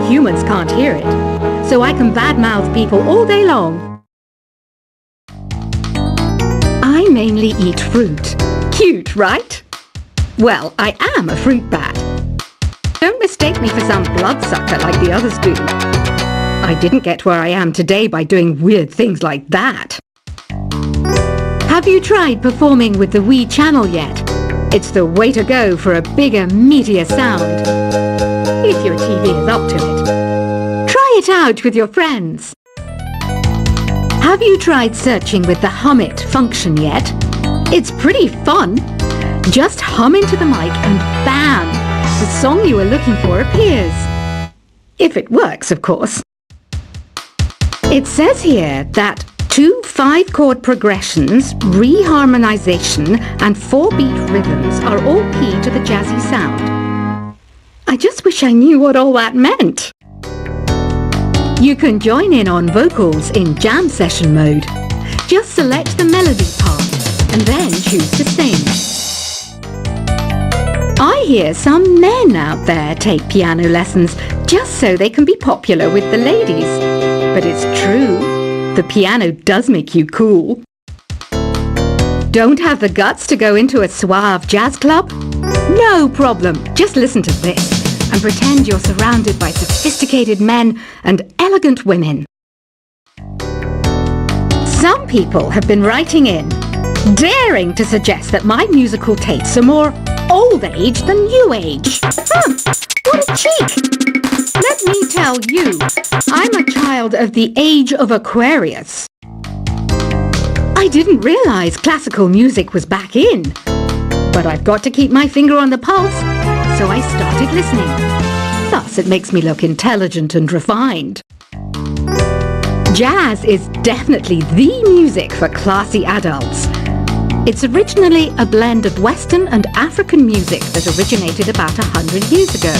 humans can't hear it, so I can badmouth people all day long. I mainly eat fruit. Cute, right? Well, I am a fruit bat. Don't mistake me for some bloodsucker like the others do. I didn't get where I am today by doing weird things like that. Have you tried performing with the Wii channel yet? It's the way to go for a bigger, meatier sound. If your TV is up to it. Try it out with your friends. Have you tried searching with the Hum It function yet? It's pretty fun. Just hum into the mic and bam! The song you are looking for appears. If it works, of course. It says here that 2 5-chord progressions, reharmonization and 4-beat rhythms are all key to the jazzy sound. I just wish I knew what all that meant. You can join in on vocals in jam session mode. Just select the melody part and then choose to sing. I hear some men out there take piano lessons just so they can be popular with the ladies. But it's true, the piano does make you cool. Don't have the guts to go into a suave jazz club? No problem, just listen to this and pretend you're surrounded by sophisticated men and elegant women. Some people have been writing in, daring to suggest that my musical tastes are more old age than new age. What a cheek! Let me tell you, I'm a child of the age of Aquarius. I didn't realize classical music was back in, but I've got to keep my finger on the pulse, so I started listening. Thus, it makes me look intelligent and refined. Jazz is definitely the music for classy adults. It's originally a blend of Western and African music that originated about 100 years ago.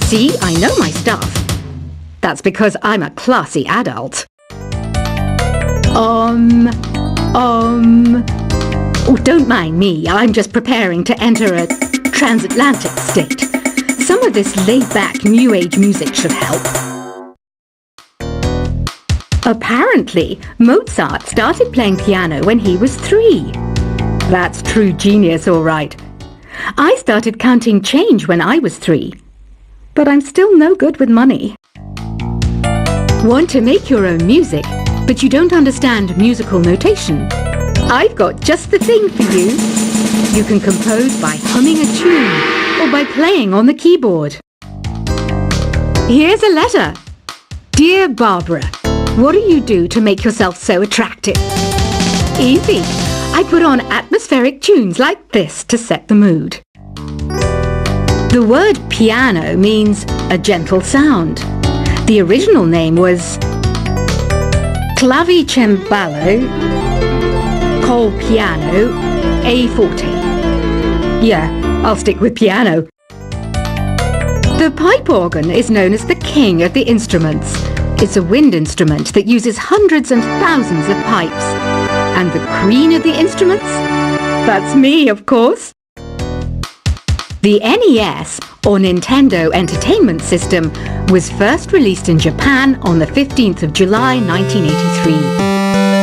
See, I know my stuff. That's because I'm a classy adult. Oh, don't mind me. I'm just preparing to enter a transatlantic state. Some of this laid-back New Age music should help. Apparently, Mozart started playing piano when he was 3. That's true genius, all right. I started counting change when I was 3. But I'm still no good with money. Want to make your own music, but you don't understand musical notation? I've got just the thing for you. You can compose by humming a tune or by playing on the keyboard. Here's a letter. Dear Barbara, what do you do to make yourself so attractive? Easy. I put on atmospheric tunes like this to set the mood. The word piano means a gentle sound. The original name was clavicembalo col piano a forte. Yeah, I'll stick with piano. The pipe organ is known as the king of the instruments. It's a wind instrument that uses hundreds and thousands of pipes. And the queen of the instruments? That's me, of course. The NES, or Nintendo Entertainment System, was first released in Japan on the 15th of July 1983.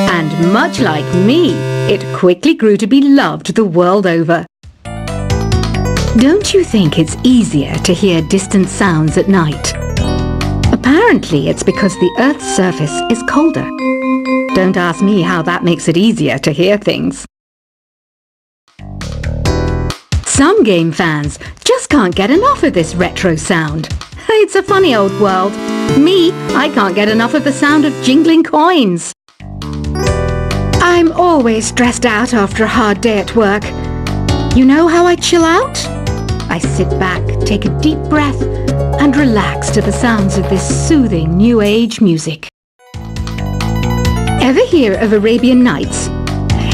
And much like me, it quickly grew to be loved the world over. Don't you think it's easier to hear distant sounds at night? Apparently it's because the Earth's surface is colder. Don't ask me how that makes it easier to hear things. Some game fans just can't get enough of this retro sound. It's a funny old world. Me, I can't get enough of the sound of jingling coins. I'm always stressed out after a hard day at work. You know how I chill out? I sit back, take a deep breath, and relax to the sounds of this soothing New Age music. Ever hear of Arabian Nights?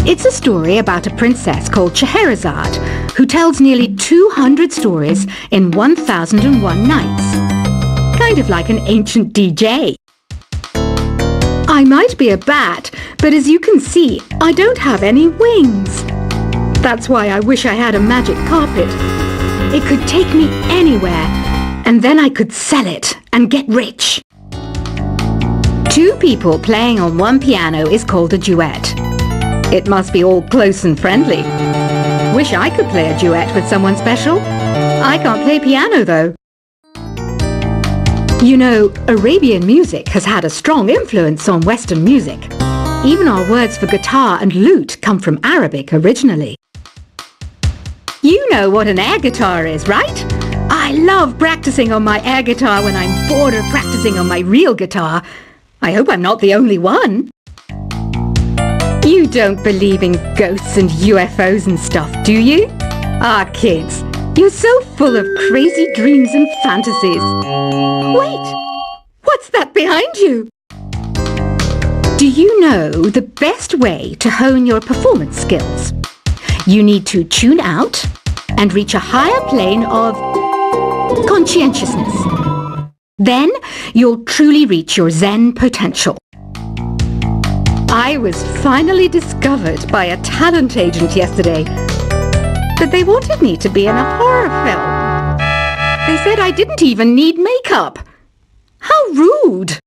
It's a story about a princess called Scheherazade who tells nearly 200 stories in 1001 nights. Kind of like an ancient DJ. I might be a bat, but as you can see, I don't have any wings. That's why I wish I had a magic carpet. It could take me anywhere, and then I could sell it and get rich. Two people playing on one piano is called a duet. It must be all close and friendly. Wish I could play a duet with someone special. I can't play piano though. You know, Arabian music has had a strong influence on Western music. Even our words for guitar and lute come from Arabic originally. You know what an air guitar is, right? I love practicing on my air guitar when I'm bored of practicing on my real guitar. I hope I'm not the only one. You don't believe in ghosts and UFOs and stuff, do you? Ah, kids, you're so full of crazy dreams and fantasies. Wait, what's that behind you? Do you know the best way to hone your performance skills? You need to tune out and reach a higher plane of conscientiousness. Then you'll truly reach your Zen potential. I was finally discovered by a talent agent yesterday, but they wanted me to be in a horror film. They said I didn't even need makeup. How rude!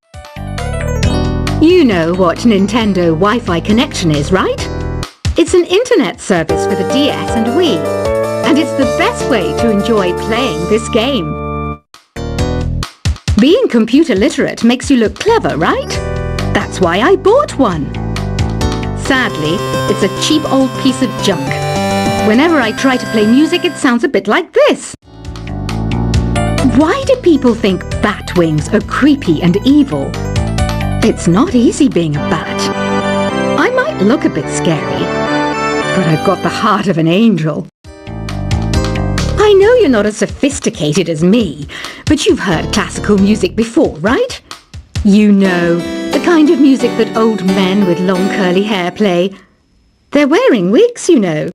You know what Nintendo Wi-Fi connection is, right? It's an internet service for the DS and Wii, and it's the best way to enjoy playing this game. Being computer literate makes you look clever, right? That's why I bought one. Sadly, it's a cheap old piece of junk. Whenever I try to play music, it sounds a bit like this. Why do people think bat wings are creepy and evil? It's not easy being a bat. I might look a bit scary, but I've got the heart of an angel. I know you're not as sophisticated as me, but you've heard classical music before, right? You know, the kind of music that old men with long curly hair play. They're wearing wigs, you know.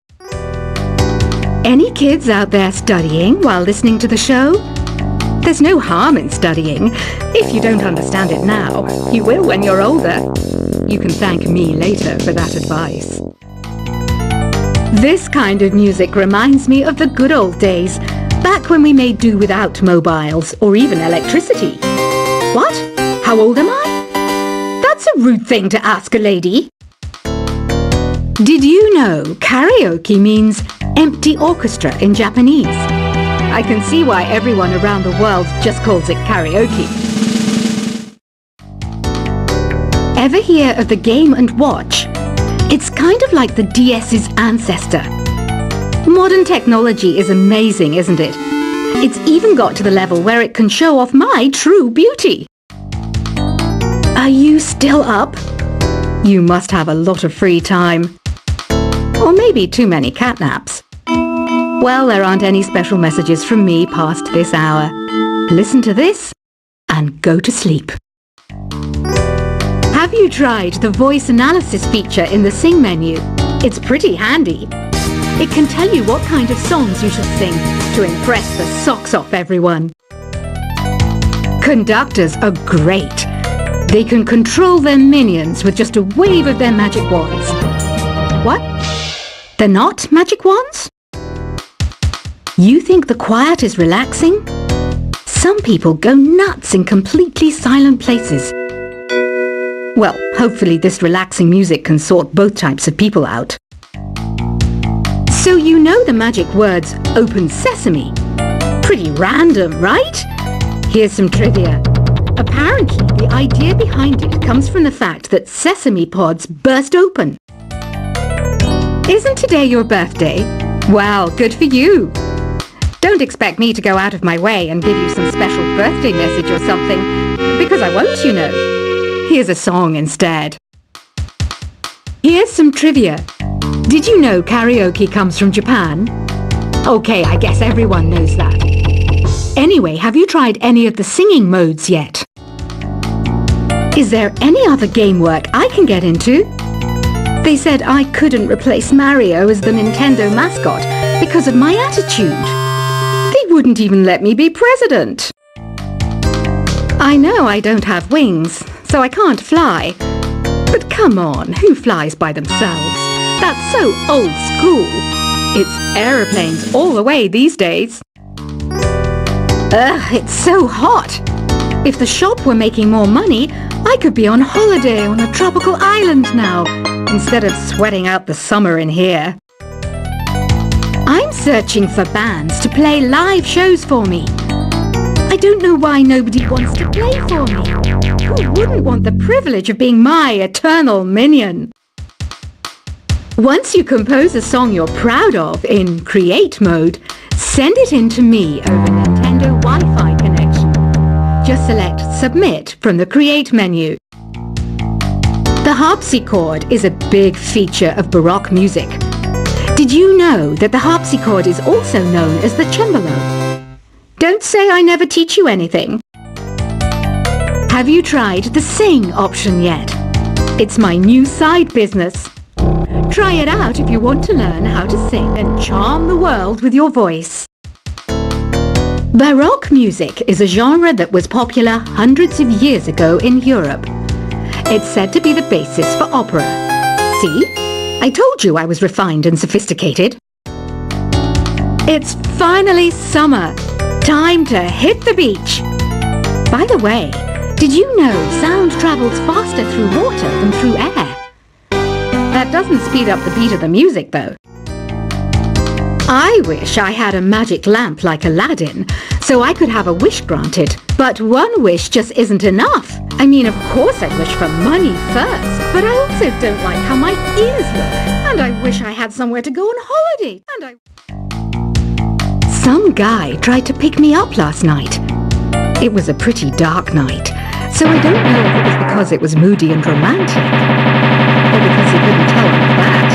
Any kids out there studying while listening to the show? There's no harm in studying. If you don't understand it now, you will when you're older. You can thank me later for that advice. This kind of music reminds me of the good old days, back when we made do without mobiles or even electricity. What? How old am I? That's a rude thing to ask a lady. Did you know karaoke means empty orchestra in Japanese? I can see why everyone around the world just calls it karaoke. Ever hear of the Game & Watch? It's kind of like the DS's ancestor. Modern technology is amazing, isn't it? It's even got to the level where it can show off my true beauty. Are you still up? You must have a lot of free time. Or maybe too many catnaps. Well, there aren't any special messages from me past this hour. Listen to this and go to sleep. Have you tried the voice analysis feature in the Sing menu? It's pretty handy. It can tell you what kind of songs you should sing to impress the socks off everyone. Conductors are great. They can control their minions with just a wave of their magic wands. What? They're not magic wands? You think the quiet is relaxing? Some people go nuts in completely silent places. Well, hopefully this relaxing music can sort both types of people out. So you know the magic words open sesame. Pretty random, right? Here's some trivia. Apparently, the idea behind it comes from the fact that sesame pods burst open. Isn't today your birthday? Well, good for you. Don't expect me to go out of my way and give you some special birthday message or something, because I won't, you know. Here's a song instead. Here's some trivia. Did you know karaoke comes from Japan? Okay, I guess everyone knows that. Anyway, have you tried any of the singing modes yet? Is there any other game work I can get into? They said I couldn't replace Mario as the Nintendo mascot because of my attitude. They wouldn't even let me be president. I know I don't have wings, so I can't fly. But come on, who flies by themselves? That's so old school. It's aeroplanes all the way these days. Ugh, it's so hot. If the shop were making more money, I could be on holiday on a tropical island now, instead of sweating out the summer in here. I'm searching for bands to play live shows for me. I don't know why nobody wants to play for me. Who wouldn't want the privilege of being my eternal minion? Once you compose a song you're proud of in Create mode, send it in to me over Nintendo Wi-Fi connection. Just select Submit from the Create menu. The harpsichord is a big feature of Baroque music. Did you know that the harpsichord is also known as the cembalo? Don't say I never teach you anything. Have you tried the Sing option yet? It's my new side business. Try it out if you want to learn how to sing and charm the world with your voice. Baroque music is a genre that was popular hundreds of years ago in Europe. It's said to be the basis for opera. See? I told you I was refined and sophisticated. It's finally summer. Time to hit the beach. By the way, did you know sound travels faster through water than through air? That doesn't speed up the beat of the music, though. I wish I had a magic lamp like Aladdin, so I could have a wish granted. But one wish just isn't enough. I mean, of course I wish for money first, but I also don't like how my ears look. And I wish I had somewhere to go on holiday. Some guy tried to pick me up last night. It was a pretty dark night, so I don't know if it was because it was moody and romantic, or because he couldn't tell me that.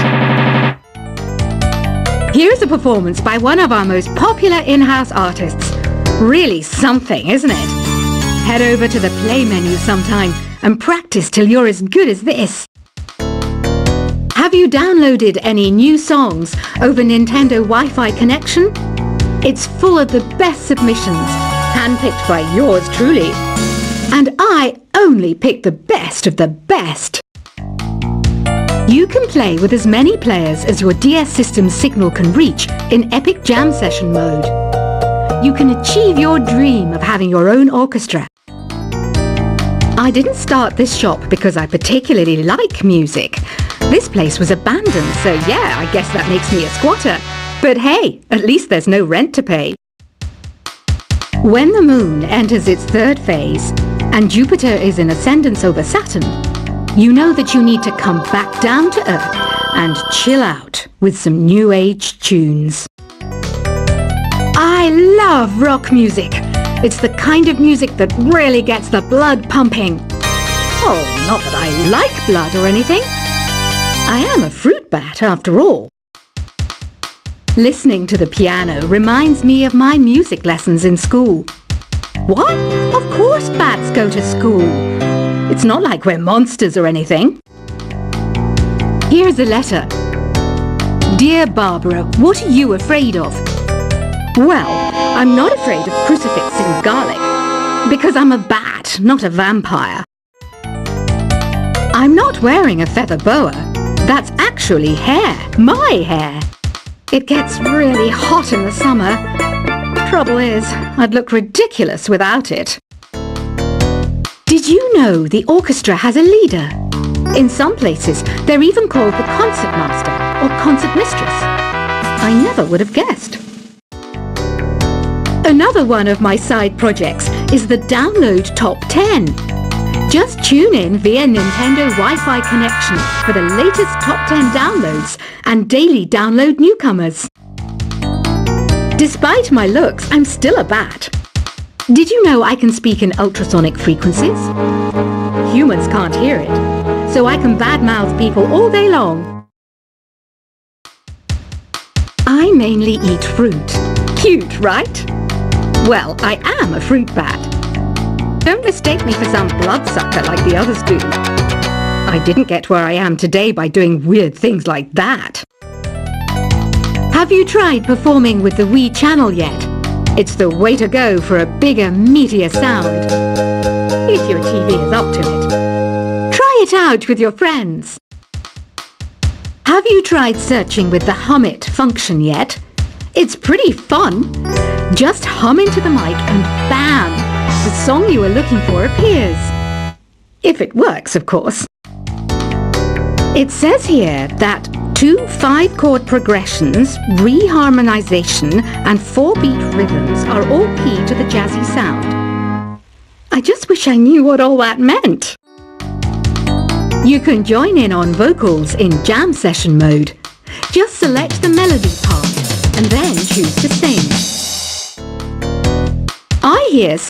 Here's a performance by one of our most popular in-house artists. Really something, isn't it? Head over to the play menu sometime and practice till you're as good as this. Have you downloaded any new songs over Nintendo Wi-Fi connection? It's full of the best submissions, handpicked by yours truly. And I only pick the best of the best. You can play with as many players as your DS system's signal can reach in Epic Jam Session mode. You can achieve your dream of having your own orchestra. I didn't start this shop because I particularly like music. This place was abandoned, so yeah, I guess that makes me a squatter. But hey, at least there's no rent to pay. When the moon enters its third phase and Jupiter is in ascendance over Saturn, you know that you need to come back down to Earth and chill out with some new age tunes. I love rock music. It's the kind of music that really gets the blood pumping. Oh, not that I like blood or anything. I am a fruit bat after all. Listening to the piano reminds me of my music lessons in school. What? Of course bats go to school. It's not like we're monsters or anything. Here's a letter. Dear Barbara, what are you afraid of? Well, I'm not afraid of crucifix and garlic, because I'm a bat, not a vampire. I'm not wearing a feather boa. That's actually hair, my hair. It gets really hot in the summer. Trouble is, I'd look ridiculous without it. Did you know the orchestra has a leader? In some places, they're even called the concert master or concert mistress. I never would have guessed. Another one of my side projects is the Download Top 10. Just tune in via Nintendo Wi-Fi connection for the latest Top 10 downloads and daily download newcomers. Despite my looks, I'm still a bat. Did you know I can speak in ultrasonic frequencies? Humans can't hear it, so I can badmouth people all day long. I mainly eat fruit. Cute, right? Well, I am a fruit bat. Don't mistake me for some bloodsucker like the others do. I didn't get where I am today by doing weird things like that. Have you tried performing with the Wii channel yet? It's the way to go for a bigger, meatier sound. If your TV is up to it. Try it out with your friends. Have you tried searching with the Hum It function yet? It's pretty fun. Just hum into the mic and bam! The song you were looking for appears. If it works, of course. It says here that 2 5-chord progressions, reharmonization and 4-beat rhythms are all key to the jazzy sound. I just wish I knew what all that meant. You can join in on vocals in jam session mode. Just select the melody part and then choose to sing. I hear